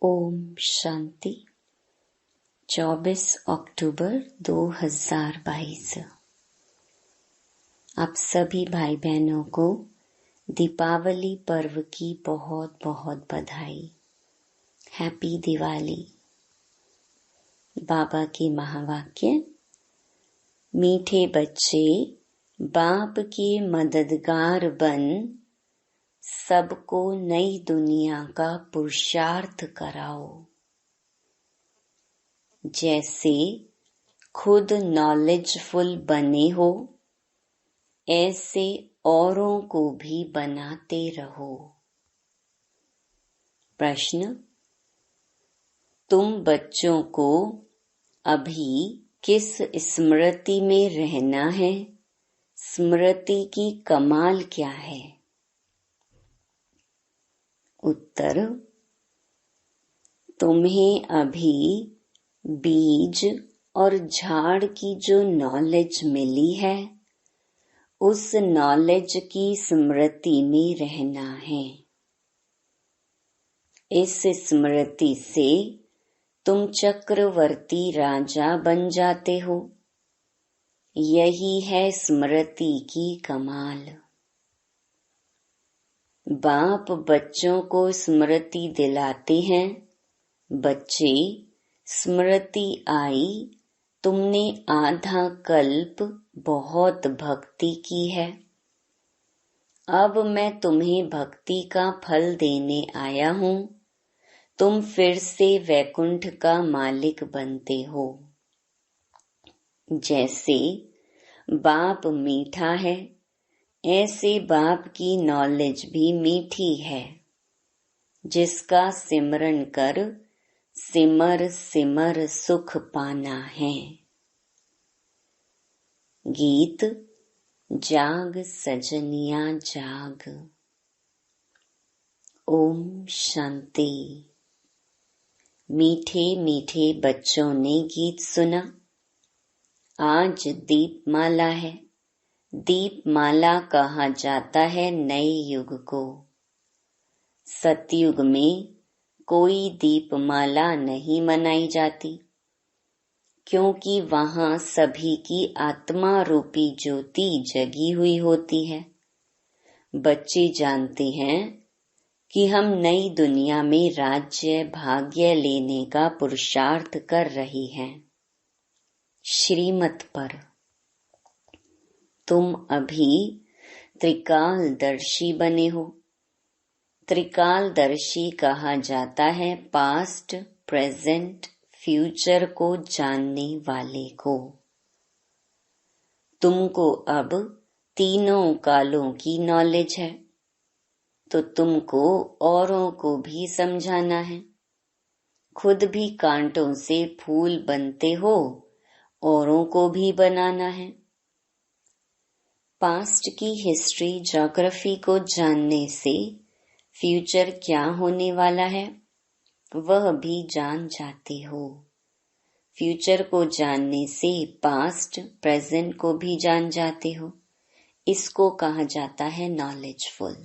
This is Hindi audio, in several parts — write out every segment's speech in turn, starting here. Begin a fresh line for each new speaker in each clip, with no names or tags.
ओम शांति। 24 अक्टूबर 2022। आप सभी भाई बहनों को दीपावली पर्व की बहुत बहुत बधाई। हैप्पी दिवाली। बाबा के महावाक्य। मीठे बच्चे बाप के मददगार बन सबको नई दुनिया का पुरुषार्थ कराओ। जैसे खुद नॉलेजफुल बने हो, ऐसे औरों को भी बनाते रहो। प्रश्न: तुम बच्चों को अभी किस स्मृति में रहना है? स्मृति की कमाल क्या है? उत्तर: तुम्हें अभी बीज और झाड़ की जो नॉलेज मिली है, उस नॉलेज की स्मृति में रहना है। इस स्मृति से तुम चक्रवर्ती राजा बन जाते हो। यही है स्मृति की कमाल। बाप बच्चों को स्मृति दिलाते हैं। बच्चे, स्मृति आई, तुमने आधा कल्प बहुत भक्ति की है। अब मैं तुम्हें भक्ति का फल देने आया हूँ। तुम फिर से वैकुंठ का मालिक बनते हो। जैसे बाप मीठा है, ऐसे बाप की नॉलेज भी मीठी है, जिसका सिमरन कर सिमर सिमर सुख पाना है। गीत जाग सजनिया जाग। ओम शांति। मीठे मीठे बच्चों ने गीत सुना। आज दीपमाला है। दीपमाला कहा जाता है नए युग को। सतयुग में कोई दीपमाला नहीं मनाई जाती, क्योंकि वहां सभी की आत्मा रूपी ज्योति जगी हुई होती है। बच्चे जानते हैं कि हम नई दुनिया में राज्य भाग्य लेने का पुरुषार्थ कर रहे हैं। श्रीमत पर तुम अभी त्रिकालदर्शी बने हो। त्रिकालदर्शी कहा जाता है पास्ट, प्रेजेंट, फ्यूचर को जानने वाले को। तुमको अब तीनों कालों की नॉलेज है, तो तुमको औरों को भी समझाना है। खुद भी कांटों से फूल बनते हो, औरों को भी बनाना है। पास्ट की हिस्ट्री, ज्योग्राफी को जानने से फ्यूचर क्या होने वाला है वह भी जान जाते हो। फ्यूचर को जानने से पास्ट, प्रेजेंट को भी जान जाते हो। इसको कहा जाता है नॉलेजफुल।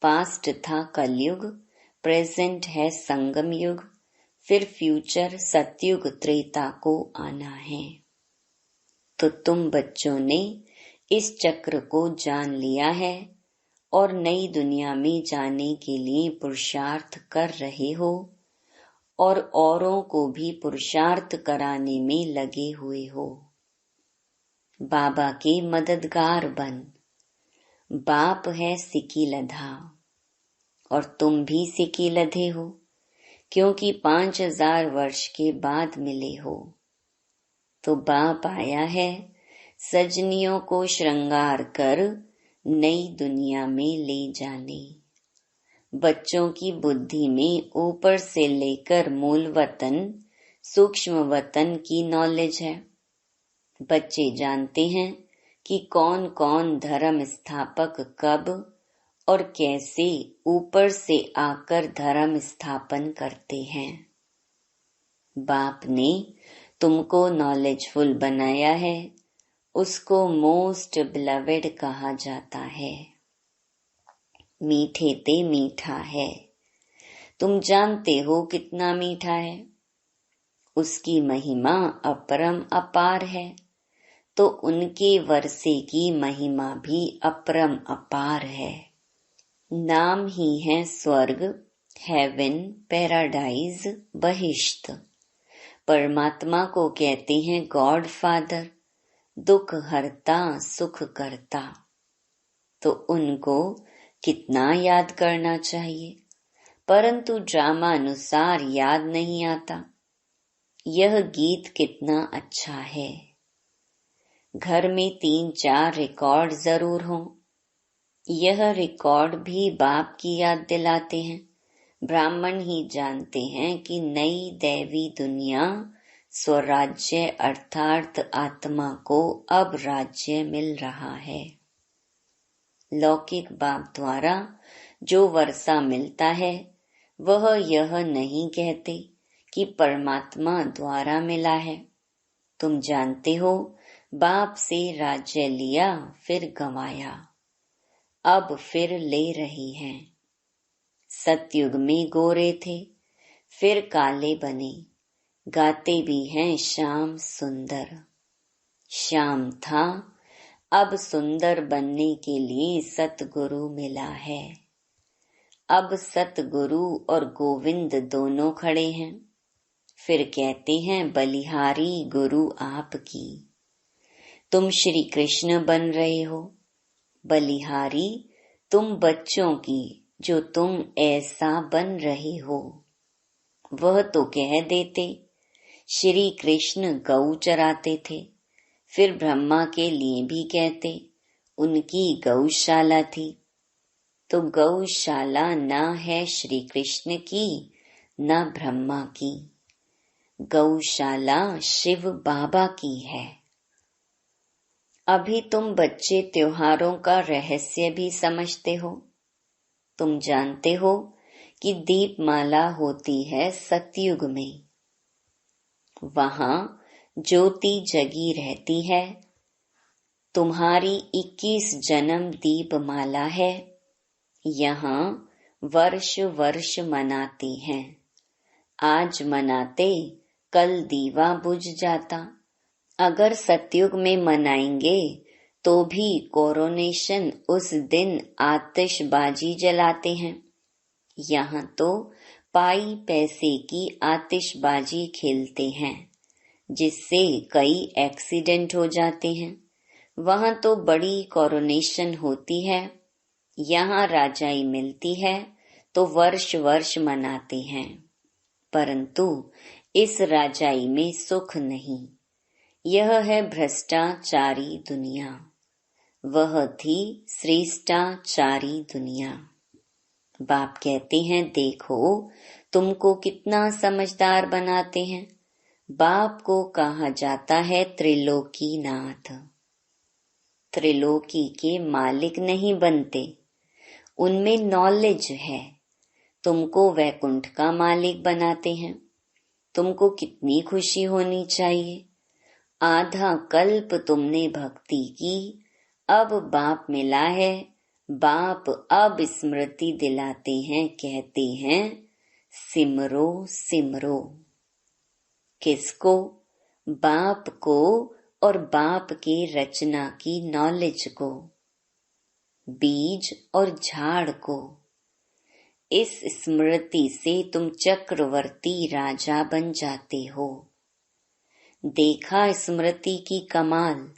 पास्ट था कलयुग, प्रेजेंट है संगम युग, फिर फ्यूचर सतयुग त्रेता को आना है। तो तुम बच्चों ने इस चक्र को जान लिया है और नई दुनिया में जाने के लिए पुरुषार्थ कर रहे हो और औरों को भी पुरुषार्थ कराने में लगे हुए हो। बाबा के मददगार बन। बाप है सिकीलधा और तुम भी सिकीलधे हो, क्योंकि 5000 वर्ष के बाद मिले हो। तो बाप आया है सजनियों को श्रृंगार कर नई दुनिया में ले जाने। बच्चों की बुद्धि में ऊपर से लेकर मूल वतन, सूक्ष्म वतन की नॉलेज है। बच्चे जानते हैं कि कौन कौन धर्म स्थापक कब और कैसे ऊपर से आकर धर्म स्थापन करते हैं। बाप ने तुमको नॉलेजफुल बनाया है, उसको मोस्ट बिलवेड कहा जाता है। मीठे ते मीठा है। तुम जानते हो कितना मीठा है, उसकी महिमा अपरम अपार है, तो उनके वर्षे की महिमा भी अपरम अपार है। नाम ही है स्वर्ग, हेवन, पैराडाइज, बहिश्त। परमात्मा को कहते हैं गॉड फादर, दुख हरता सुख करता। तो उनको कितना याद करना चाहिए, परंतु ड्रामानुसार याद नहीं आता। यह गीत कितना अच्छा है। घर में 3-4 रिकॉर्ड जरूर हों। यह रिकॉर्ड भी बाप की याद दिलाते हैं। ब्राह्मण ही जानते हैं कि नई दैवी दुनिया स्वराज्य अर्थात आत्मा को अब राज्य मिल रहा है। लौकिक बाप द्वारा जो वर्षा मिलता है वह यह नहीं कहते कि परमात्मा द्वारा मिला है। तुम जानते हो बाप से राज्य लिया फिर गंवाया, अब फिर ले रही हैं। सतयुग में गोरे थे फिर काले बने, गाते भी हैं श्याम सुंदर। श्याम था, अब सुंदर बनने के लिए सतगुरु मिला है। अब सतगुरु और गोविंद दोनों खड़े हैं। फिर कहते हैं बलिहारी गुरु आपकी। तुम श्री कृष्ण बन रहे हो, बलिहारी तुम बच्चों की जो तुम ऐसा बन रहे हो। वह तो कह देते श्री कृष्ण गौ चराते थे, फिर ब्रह्मा के लिए भी कहते उनकी गौशाला थी। तो गौशाला न है श्री कृष्ण की न ब्रह्मा की, गौशाला शिव बाबा की है। अभी तुम बच्चे त्योहारों का रहस्य भी समझते हो। तुम जानते हो कि दीपमाला होती है सतयुग में, वहां ज्योति जगी रहती है। तुम्हारी 21 जन्म दीपमाला है, यहाँ वर्ष वर्ष मनाते हैं। आज मनाते कल दीवा बुझ जाता। अगर सतयुग में मनाएंगे तो भी कोरोनेशन उस दिन आतिशबाजी जलाते हैं। यहाँ तो पाई पैसे की आतिशबाजी खेलते हैं, जिससे कई एक्सीडेंट हो जाते हैं। वहाँ तो बड़ी कोरोनेशन होती है। यहाँ राजाई मिलती है तो वर्ष वर्ष मनाते हैं, परंतु इस राजाई में सुख नहीं। यह है भ्रष्टाचारी दुनिया, वह थी श्रेष्ठाचारी दुनिया। बाप कहते हैं देखो तुमको कितना समझदार बनाते हैं। बाप को कहा जाता है त्रिलोकीनाथ। त्रिलोकी के मालिक नहीं बनते, उनमें नॉलेज है। तुमको वैकुंठ का मालिक बनाते हैं। तुमको कितनी खुशी होनी चाहिए। आधा कल्प तुमने भक्ति की, अब बाप मिला है। बाप अब स्मृति दिलाते हैं, कहते हैं सिमरो सिमरो। किसको? बाप को और बाप के रचना की नॉलेज को, बीज और झाड़ को। इस स्मृति से तुम चक्रवर्ती राजा बन जाते हो। देखा स्मृति की कमाल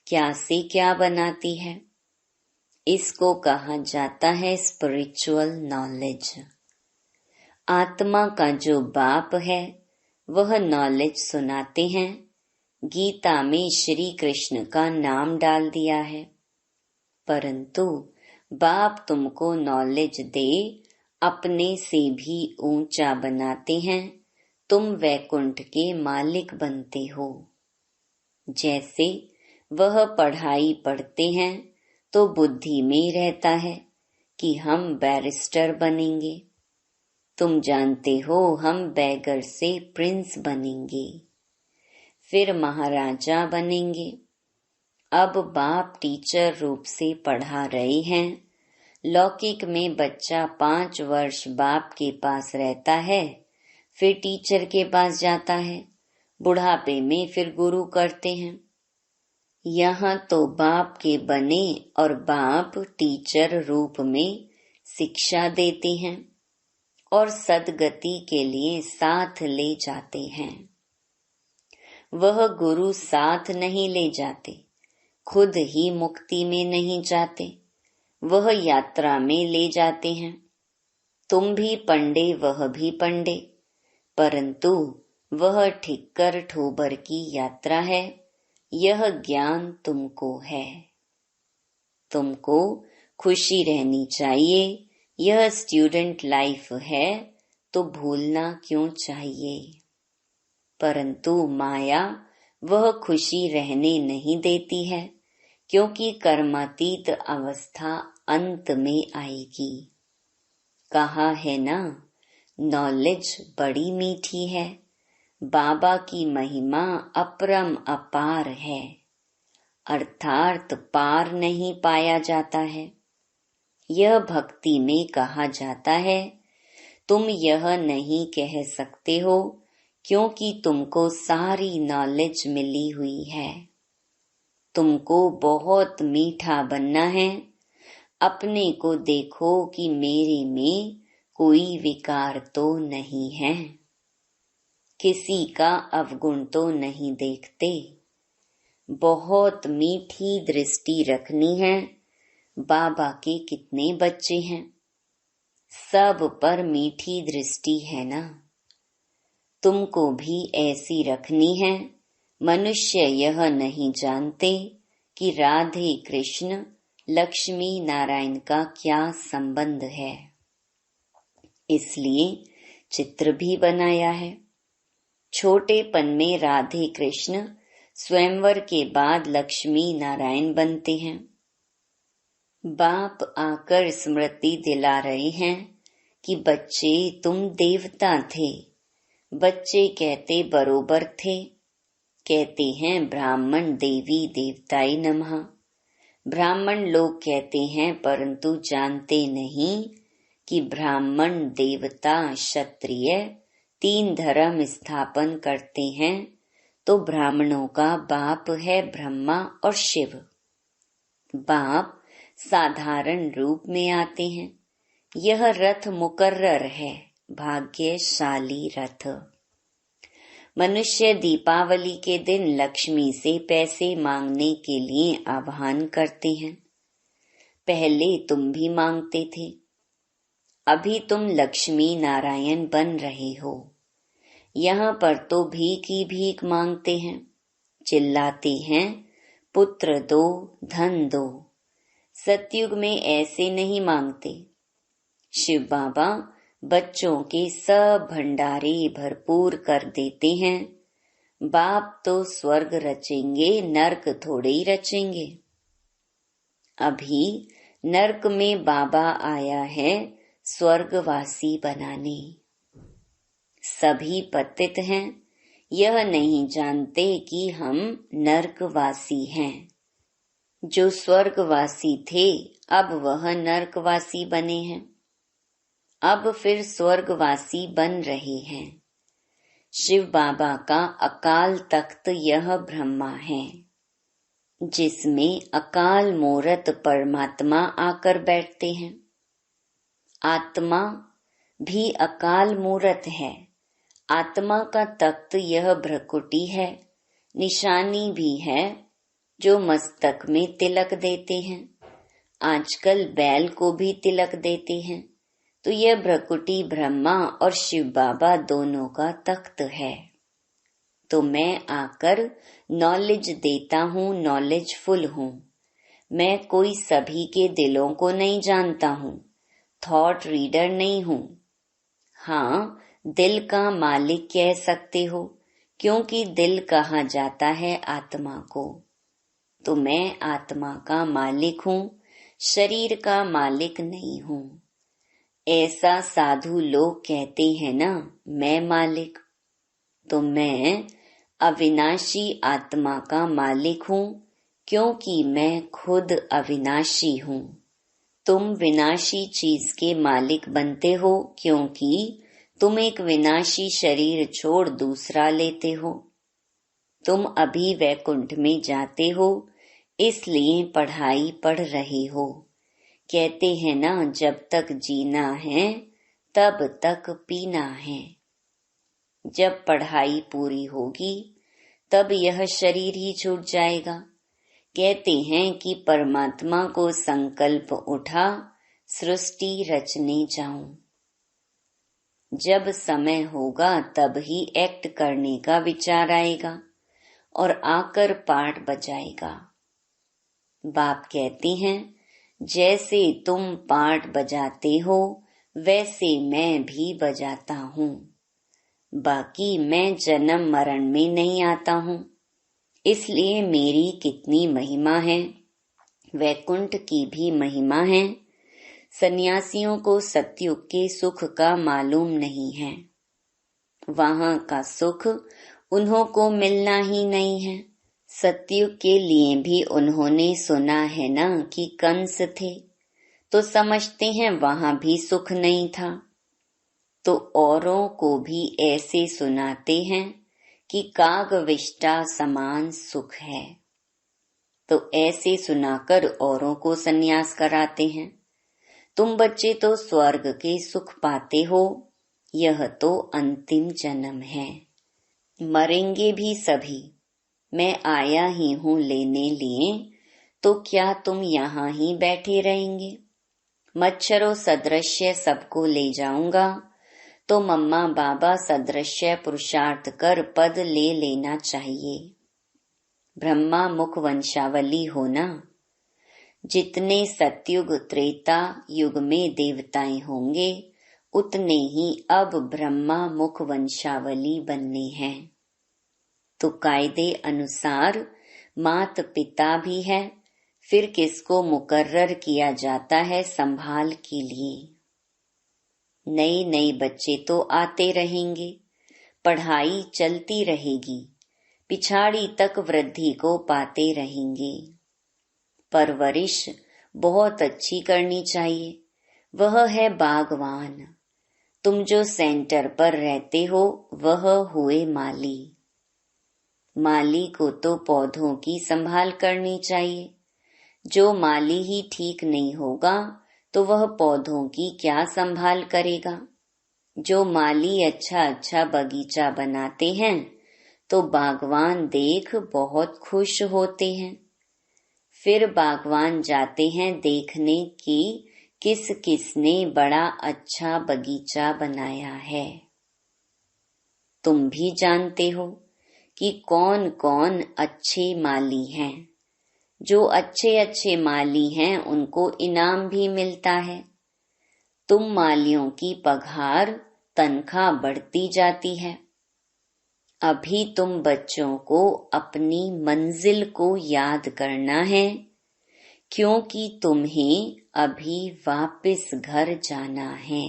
क्या से क्या बनाती है। इसको कहा जाता है स्पिरिचुअल नॉलेज। आत्मा का जो बाप है वह नॉलेज सुनाते हैं। गीता में श्री कृष्ण का नाम डाल दिया है, परंतु बाप तुमको नॉलेज दे अपने से भी ऊंचा बनाते हैं। तुम वैकुंठ के मालिक बनते हो। जैसे वह पढ़ाई पढ़ते हैं तो बुद्धि में रहता है कि हम बैरिस्टर बनेंगे। तुम जानते हो हम बैगर से प्रिंस बनेंगे, फिर महाराजा बनेंगे। अब बाप टीचर रूप से पढ़ा रहे हैं लौकिक में बच्चा 5 वर्ष बाप के पास रहता है, फिर टीचर के पास जाता है, बुढ़ापे में फिर गुरु करते हैं। यहाँ तो बाप के बने और बाप टीचर रूप में शिक्षा देते हैं और सद्गति के लिए साथ ले जाते हैं। वह गुरु साथ नहीं ले जाते, खुद ही मुक्ति में नहीं जाते, वह यात्रा में ले जाते हैं। तुम भी पंडे, वह भी पंडे, परंतु वह ठिक्कर ठोबर की यात्रा है। यह ज्ञान तुमको है। तुमको खुशी रहनी चाहिए। यह स्टूडेंट लाइफ है तो भूलना क्यों चाहिए। परंतु माया वह खुशी रहने नहीं देती है, क्योंकि कर्मातीत अवस्था अंत में आएगी। कहा है ना, नॉलेज बड़ी मीठी है, बाबा की महिमा अपरम अपार है, अर्थात पार नहीं पाया जाता है। यह भक्ति में कहा जाता है। तुम यह नहीं कह सकते हो क्योंकि तुमको सारी नॉलेज मिली हुई है। तुमको बहुत मीठा बनना है। अपने को देखो कि मेरे में कोई विकार तो नहीं है, किसी का अवगुण तो नहीं देखते। बहुत मीठी दृष्टि रखनी है। बाबा के कितने बच्चे हैं, सब पर मीठी दृष्टि है ना। तुमको भी ऐसी रखनी है। मनुष्य यह नहीं जानते कि राधे कृष्ण लक्ष्मी नारायण का क्या संबंध है, इसलिए चित्र भी बनाया है। छोटेपन में राधे कृष्ण स्वयंवर के बाद लक्ष्मी नारायण बनते हैं। बाप आकर स्मृति दिला रहे हैं कि बच्चे तुम देवता थे। बच्चे कहते बरोबर थे, कहते हैं ब्राह्मण देवी देवताई नमः। ब्राह्मण लोग कहते हैं परंतु जानते नहीं कि ब्राह्मण देवता क्षत्रिय 3 धर्म स्थापन करते हैं, तो ब्राह्मणों का बाप है ब्रह्मा और शिव। बाप साधारण रूप में आते हैं। यह रथ मुकर्रर है, भाग्यशाली रथ। मनुष्य दीपावली के दिन लक्ष्मी से पैसे मांगने के लिए आह्वान करते हैं। पहले तुम भी मांगते थे, अभी तुम लक्ष्मी नारायण बन रहे हो। यहाँ पर तो भीख ही भीख मांगते हैं, चिल्लाते हैं पुत्र दो, धन दो। सतयुग में ऐसे नहीं मांगते। शिव बाबा बच्चों के सब भंडारे भरपूर कर देते हैं। बाप तो स्वर्ग रचेंगे, नरक थोड़े ही रचेंगे। अभी नरक में बाबा आया है स्वर्गवासी बनाने। सभी पतित हैं, यह नहीं जानते कि हम नरकवासी हैं। जो स्वर्गवासी थे अब वह नरकवासी बने हैं, अब फिर स्वर्गवासी बन रहे हैं। शिव बाबा का अकाल तख्त यह ब्रह्मा है, जिसमें अकाल मूरत परमात्मा आकर बैठते हैं। आत्मा भी अकाल मूरत है। आत्मा का तख्त यह भ्रकुटी है, निशानी भी है जो मस्तक में तिलक देते हैं। आजकल बैल को भी तिलक देते हैं, तो यह भ्रकुटी ब्रह्मा और शिव बाबा दोनों का तख्त है। तो मैं आकर नॉलेज देता हूँ, नॉलेजफुल हूँ। मैं कोई सभी के दिलों को नहीं जानता हूँ, थॉट रीडर नहीं हूँ। हाँ, दिल का मालिक कह सकते हो, क्योंकि दिल कहा जाता है आत्मा को। तो मैं आत्मा का मालिक हूँ, शरीर का मालिक नहीं हूँ। ऐसा साधु लोग कहते हैं ना, मैं मालिक। तो मैं अविनाशी आत्मा का मालिक हूँ, क्योंकि मैं खुद अविनाशी हूँ। तुम विनाशी चीज के मालिक बनते हो क्योंकि तुम एक विनाशी शरीर छोड़ दूसरा लेते हो। तुम अभी वैकुंठ में जाते हो, इसलिए पढ़ाई पढ़ रहे हो। कहते हैं ना, जब तक जीना है तब तक पीना है। जब पढ़ाई पूरी होगी तब यह शरीर ही छूट जाएगा। कहते हैं कि परमात्मा को संकल्प उठा, सृष्टि रचने जाऊं। जब समय होगा तब ही एक्ट करने का विचार आएगा और आकर पाठ बजाएगा। बाप कहते हैं, जैसे तुम पाठ बजाते हो वैसे मैं भी बजाता हूँ। बाकी मैं जन्म मरण में नहीं आता हूँ, इसलिए मेरी कितनी महिमा है। वैकुंठ की भी महिमा है। सन्यासियों को सतयुग के सुख का मालूम नहीं है। वहाँ का सुख उन्हों को मिलना ही नहीं है। सतयुग के लिए भी उन्होंने सुना है ना कि कंस थे, तो समझते हैं वहाँ भी सुख नहीं था। तो औरों को भी ऐसे सुनाते हैं कि कागविष्टा समान सुख है। तो ऐसे सुनाकर औरों को सन्यास कराते हैं। तुम बच्चे तो स्वर्ग के सुख पाते हो, यह तो अंतिम जन्म है। मरेंगे भी सभी। मैं आया ही हूँ लेने लिए, तो क्या तुम यहाँ ही बैठे रहेंगे? मच्छरों सदृश्य सबको ले जाऊंगा, तो मम्मा बाबा सदृश्य पुरुषार्थ कर पद ले लेना चाहिए। ब्रह्मा मुख वंशावली होना। जितने सतयुग त्रेता युग में देवताएं होंगे, उतने ही अब ब्रह्मा मुख वंशावली बनने हैं। तो कायदे अनुसार मात पिता भी है, फिर किसको मुकर्रर किया जाता है संभाल के लिए। नए नए बच्चे तो आते रहेंगे, पढ़ाई चलती रहेगी, पिछाड़ी तक वृद्धि को पाते रहेंगे। परवरिश बहुत अच्छी करनी चाहिए, वह है बागवान। तुम जो सेंटर पर रहते हो वह हुए माली। माली को तो पौधों की संभाल करनी चाहिए। जो माली ही ठीक नहीं होगा तो वह पौधों की क्या संभाल करेगा। जो माली अच्छा अच्छा बगीचा बनाते हैं तो बागवान देख बहुत खुश होते हैं। फिर बागवान जाते हैं देखने की किस किसने बड़ा अच्छा बगीचा बनाया है। तुम भी जानते हो कि कौन कौन अच्छे माली हैं। जो अच्छे अच्छे माली हैं उनको इनाम भी मिलता है। तुम मालियों की पगार तनख्वाह बढ़ती जाती है। अभी तुम बच्चों को अपनी मंजिल को याद करना है, क्योंकि तुम्हें अभी वापस घर जाना है।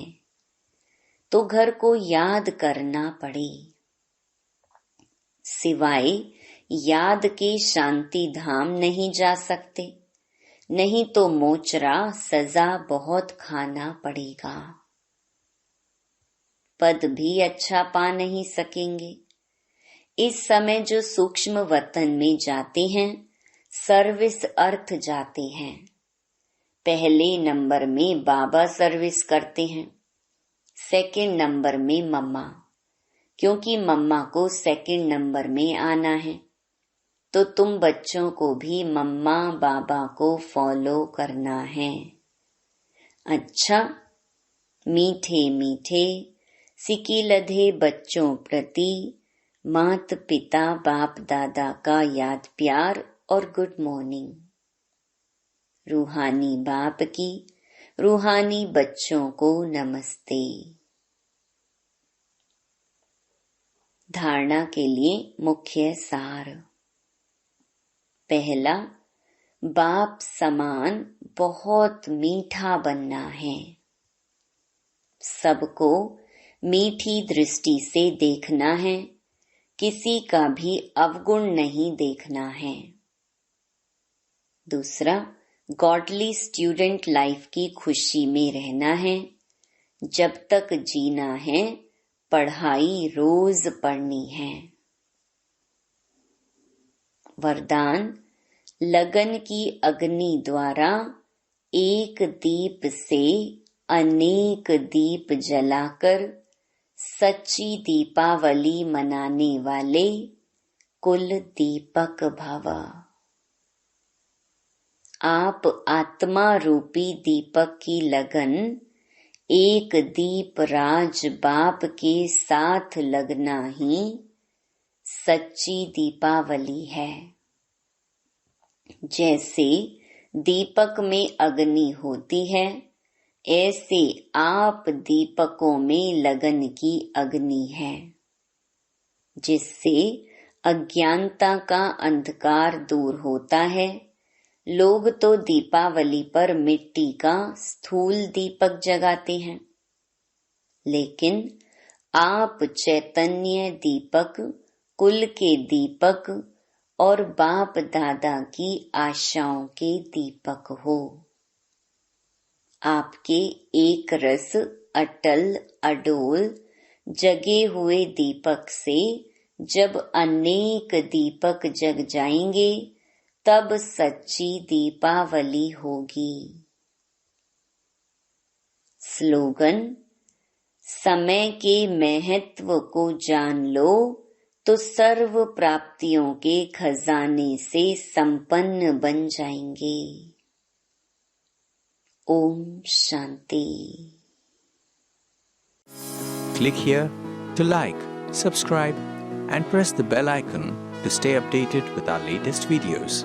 तो घर को याद करना पड़े। सिवाय याद के शांति धाम नहीं जा सकते, नहीं तो मोचरा सजा बहुत खाना पड़ेगा। पद भी अच्छा पा नहीं सकेंगे। इस समय जो सूक्ष्म वतन में जाते हैं, सर्विस अर्थ जाते हैं। पहले नंबर में बाबा सर्विस करते हैं, सेकंड नंबर में मम्मा, क्योंकि मम्मा को सेकंड नंबर में आना है। तो तुम बच्चों को भी मम्मा बाबा को फॉलो करना है। अच्छा, मीठे मीठे सिकीलधे बच्चों प्रति मात पिता बाप दादा का याद प्यार और गुड मॉर्निंग। रूहानी बाप की रूहानी बच्चों को नमस्ते। धारणा के लिए मुख्य सार। पहला, बाप समान बहुत मीठा बनना है। सबको मीठी दृष्टि से देखना है, किसी का भी अवगुण नहीं देखना है। दूसरा, गॉडली स्टूडेंट लाइफ की खुशी में रहना है। जब तक जीना है पढ़ाई रोज पढ़नी है। वरदान, लगन की अग्नि द्वारा एक दीप से अनेक दीप जलाकर सच्ची दीपावली मनाने वाले कुल दीपक भव। आप आत्मा रूपी दीपक की लगन एक दीप राज बाप के साथ लगना ही सच्ची दीपावली है। जैसे दीपक में अग्नि होती है, ऐसे आप दीपकों में लगन की अग्नि है, जिससे अज्ञानता का अंधकार दूर होता है। लोग तो दीपावली पर मिट्टी का स्थूल दीपक जगाते हैं, लेकिन आप चैतन्य दीपक, कुल के दीपक और बाप दादा की आशाओं के दीपक हो। आपके एक रस अटल अडोल जगे हुए दीपक से जब अनेक दीपक जग जाएंगे, तब सच्ची दीपावली होगी। स्लोगन, समय के महत्व को जान लो तो सर्व प्राप्तियों के खजाने से संपन्न बन जाएंगे। Om Shanti.
Click here to like, subscribe and press the bell icon to stay updated with our latest videos.